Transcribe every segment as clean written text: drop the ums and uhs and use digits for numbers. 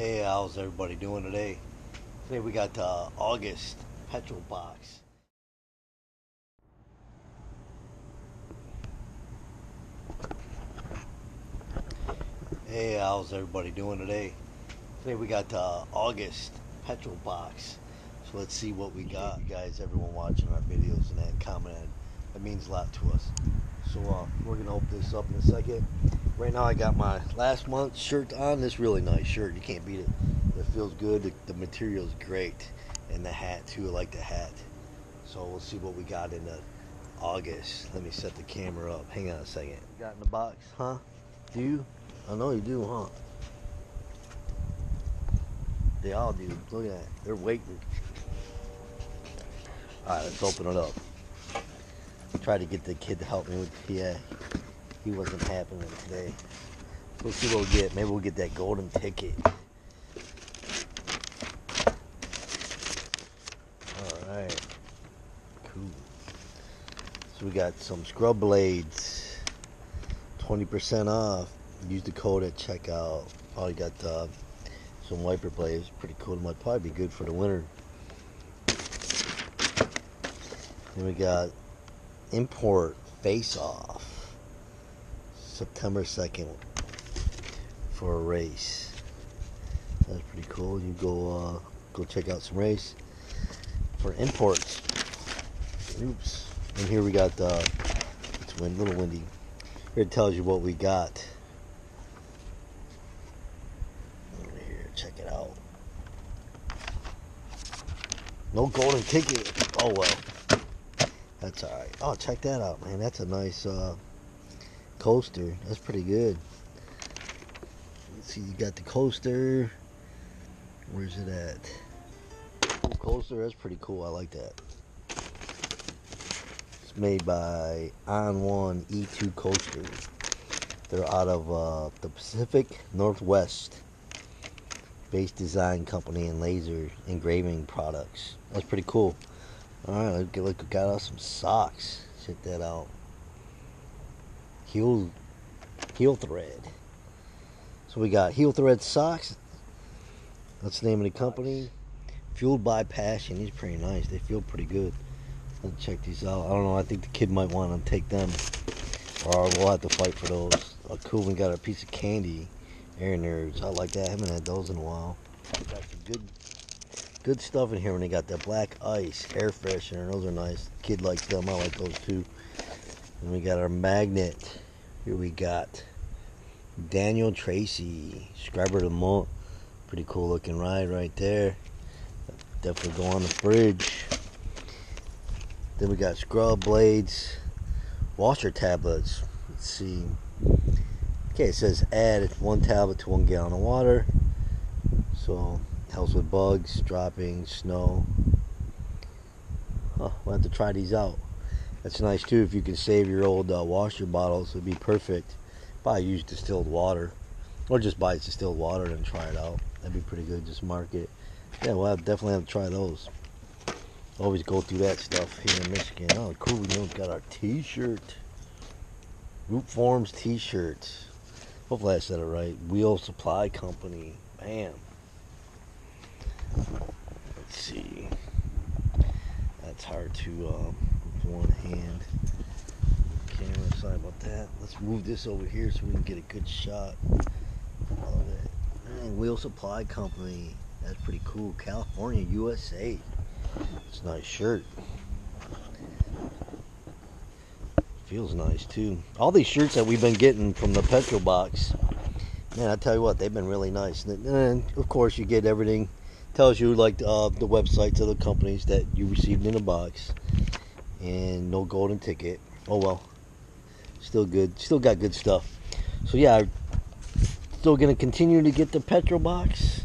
Hey, how's everybody doing today? Today we got August Petrol box. Hey, how's everybody doing today? Today we got August Petrol box. So let's see what we got. You guys, everyone watching our videos and that commenting, that means a lot to us. So we're gonna open this up in a second. Right now I got my last month's shirt on. This really nice shirt. You can't beat it. It feels good. The material is great, and the hat too. I like the hat. So we'll see what we got in August. Let me set the camera up. Hang on a second. Got in the box, huh? Do you? I know you do, huh? They all do. Look at that. They're waiting. Alright, let's open it up. Try to get the kid to help me with he wasn't happening today. We'll see what we get. Maybe we'll get that golden ticket. Alright. Cool. So we got some scrub blades. 20% off. Use the code at checkout. Oh, you got some wiper blades. Pretty cool. It might probably be good for the winter. Then we got import face off. September 2nd for a race. That's pretty cool. You go check out some race for imports. Oops. And here we got it's a little windy. Here it tells you what we got. Over here, check it out. No golden ticket. Oh well. That's alright. Oh, check that out, man. That's a nice coaster. That's pretty good. Let's see, you got the coaster. Where's it at? Cool coaster. That's pretty cool. I like that. It's made by On One E2 Coaster. They're out of the Pacific Northwest based design company and laser engraving products. That's pretty cool. Alright, look, we got us some socks. Check that out. Heel thread. So we got heel thread socks. That's the name of the company. Fueled by Passion. These are pretty nice. They feel pretty good. Let's check these out. I don't know. I think the kid might want to take them, or we'll have to fight for those. Oh, cool. We got a piece of candy. Air Nerds. I like that. I haven't had those in a while. Got some good stuff in here. When they got that black ice air freshener, those are nice. Kid likes them. I like those too. And we got our magnet. Here we got Daniel Tracy Scrubber of the Month. Pretty cool looking ride right there. Definitely go on the fridge. Then we got scrub blades, washer tablets. Let's see. Okay, it says add 1 tablet to 1 gallon of water. So helps with bugs, droppings, snow. We'll have to try these out. That's nice too. If you can save your old washer bottles, it'd be perfect. Probably use distilled water, or just buy distilled water and try it out. That'd be pretty good. Just mark it. Yeah, we'll definitely have to try those. Always go through that stuff here in Michigan. Oh, cool. We got our T-shirt. Root Forms T-shirts. Hopefully I said it right. Wheel Supply Company. Bam. Let's see. That's hard to with one hand. Camera, sorry about that. Let's move this over here so we can get a good shot of it. Man, Wheel Supply Company. That's pretty cool. California, USA. It's a nice shirt. Feels nice too. All these shirts that we've been getting from the Petrol box, man, I tell you what, they've been really nice. And of course, you get everything. Tells you like the websites of the companies that you received in the box, and no golden ticket. Oh well, still good. Still got good stuff. So yeah, still gonna continue to get the Petrol box.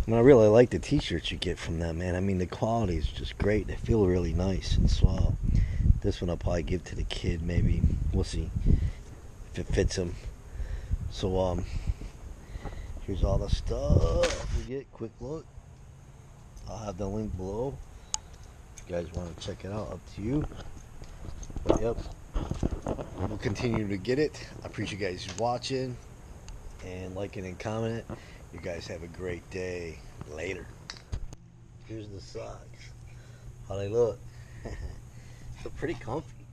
And I really like the T-shirts you get from them, man. I mean, the quality is just great. They feel really nice and suave. This one I'll probably give to the kid, maybe. We'll see if it fits him. So here's all the stuff we get. Quick look. I'll have the link below. If you guys want to check it out, up to you. But yep, we'll continue to get it. I appreciate you guys watching, and liking and commenting. You guys have a great day. Later. Here's the socks. How they look. They're pretty comfy.